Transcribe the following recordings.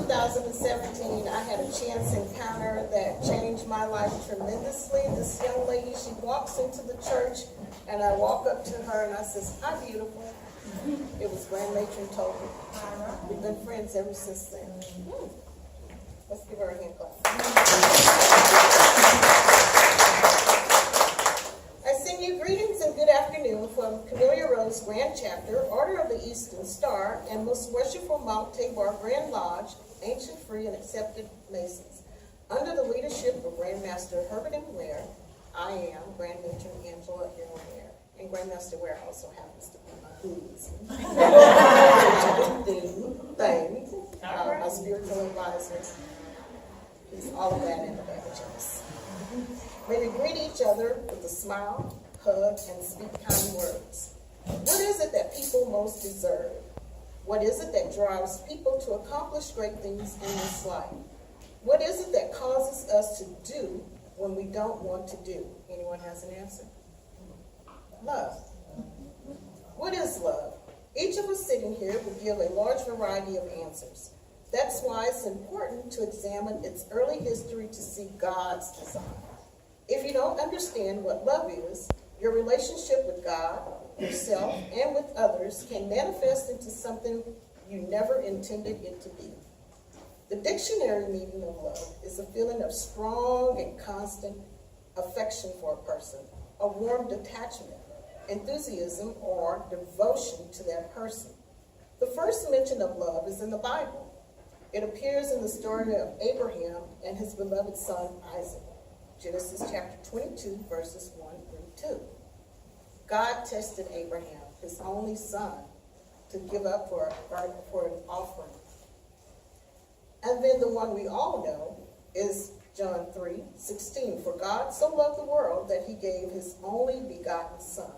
2017, I had a chance encounter that changed my life tremendously. This young lady, she walks into the church, and I walk up to her and I says, "Hi, beautiful." It was Grand Matron Tolbert. We've been friends ever since then. Let's give her a hand clap. I send you greetings and good afternoon from Camellia Rose Grand Chapter, Order of the Eastern Star, and Most Worshipful Mount Tabor Grand Lodge, Ancient Free and Accepted Masons. Under the leadership of Grandmaster Herbert M. Ware, I am Grand Matron Angela M. Ware. And Grandmaster Ware also happens to be my who's. My spiritual advisor. He's all of that in the bag of chips. May we greet each other with a smile, hug, and speak kind words. What is it that people most deserve? What is it that drives people to accomplish great things in this life? What is it that causes us to do when we don't want to do? Anyone has an answer? Love. What is love? Each of us sitting here will give a large variety of answers. That's why it's important to examine its early history to see God's design. If you don't understand what love is, your relationship with God, yourself, and with others can manifest into something you never intended it to be. The dictionary meaning of love is a feeling of strong and constant affection for a person, a warm detachment, enthusiasm, or devotion to that person. The first mention of love is in the Bible. It appears in the story of Abraham and his beloved son Isaac. Genesis chapter 22, verses 1 through 2. God tested Abraham, his only son, to give up for an offering. And then the one we all know is John 3:16. For God so loved the world that he gave his only begotten Son,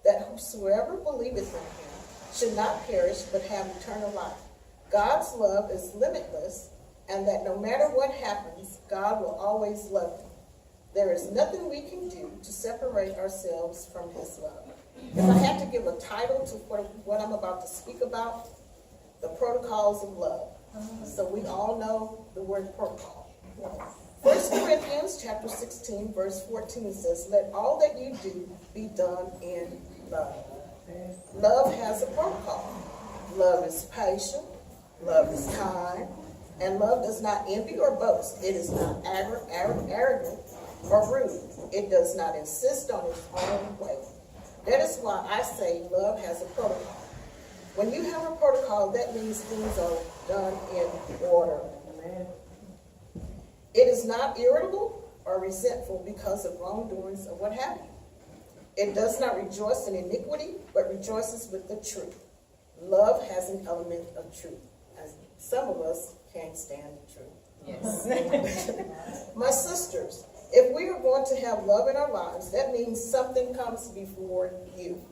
that whosoever believeth in him should not perish but have eternal life. God's love is limitless, and that no matter what happens, God will always love you. There is nothing we can do to separate ourselves from his love. If I had to give a title to what I'm about to speak about, the protocols of love. So we all know the word protocol. 1 Corinthians chapter 16, verse 14 says, "Let all that you do be done in love." Love has a protocol. Love is patient. Love is kind. And love does not envy or boast. It is not arrogant or rude. It does not insist on its own way. That is why I say love has a protocol. When you have a protocol, that means things are done in order. Amen. It is not irritable or resentful because of wrongdoings or what have you. It does not rejoice in iniquity, but rejoices with the truth. Love has an element of truth. As some of us can't stand the truth. Yes. My sisters, if we are going to have love in our lives, that means something comes before you.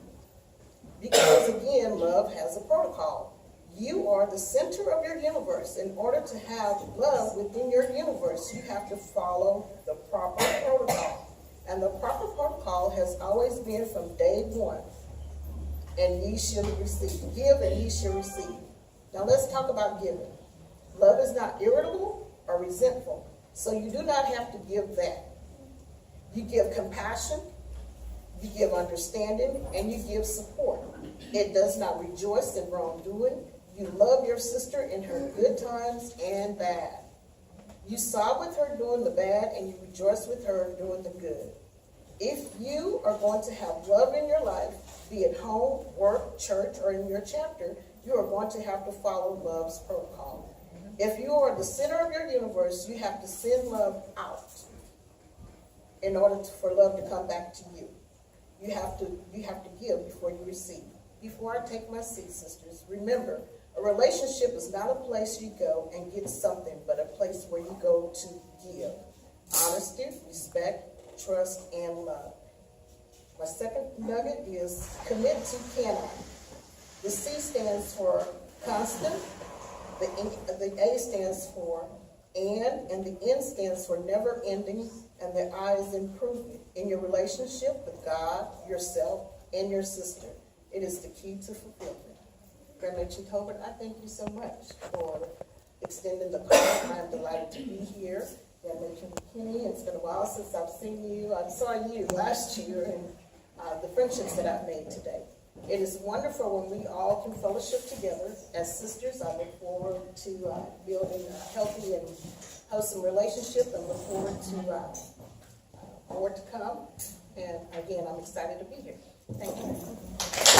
Because again, love has a protocol. You are the center of your universe. In order to have love within your universe, you have to follow the proper protocol. And the proper protocol has always been from day one. And ye shall receive. Give and ye shall receive. Now let's talk about giving. Love is not irritable or resentful. So you do not have to give that. You give compassion, you give understanding, and you give support. It does not rejoice in wrongdoing. You love your sister in her good times and bad. You sob with her doing the bad, and you rejoice with her doing the good. If you are going to have love in your life, be it home, work, church, or in your chapter, you are going to have to follow love's protocol. If you are the center of your universe, you have to send love out in order for love to come back to you. You have to give before you receive. Before I take my seat, sisters, remember, a relationship is not a place you go and get something, but a place where you go to give. Honesty, respect, trust, and love. My second nugget is commit to cannot. The C stands for constant, the A stands for and the N stands for never ending, and the I is improvement in your relationship with God, yourself, and your sister. It is the key to fulfillment. Grandma Tolbert, I thank you so much for extending the card. I'm delighted to be here. And Matron Kenny, it's been a while since I've seen you. I saw you last year, and the friendships that I've made today. It is wonderful when we all can fellowship together as sisters. I look forward to building a healthy and wholesome relationship, and look forward to more to come. And again, I'm excited to be here. Thank you.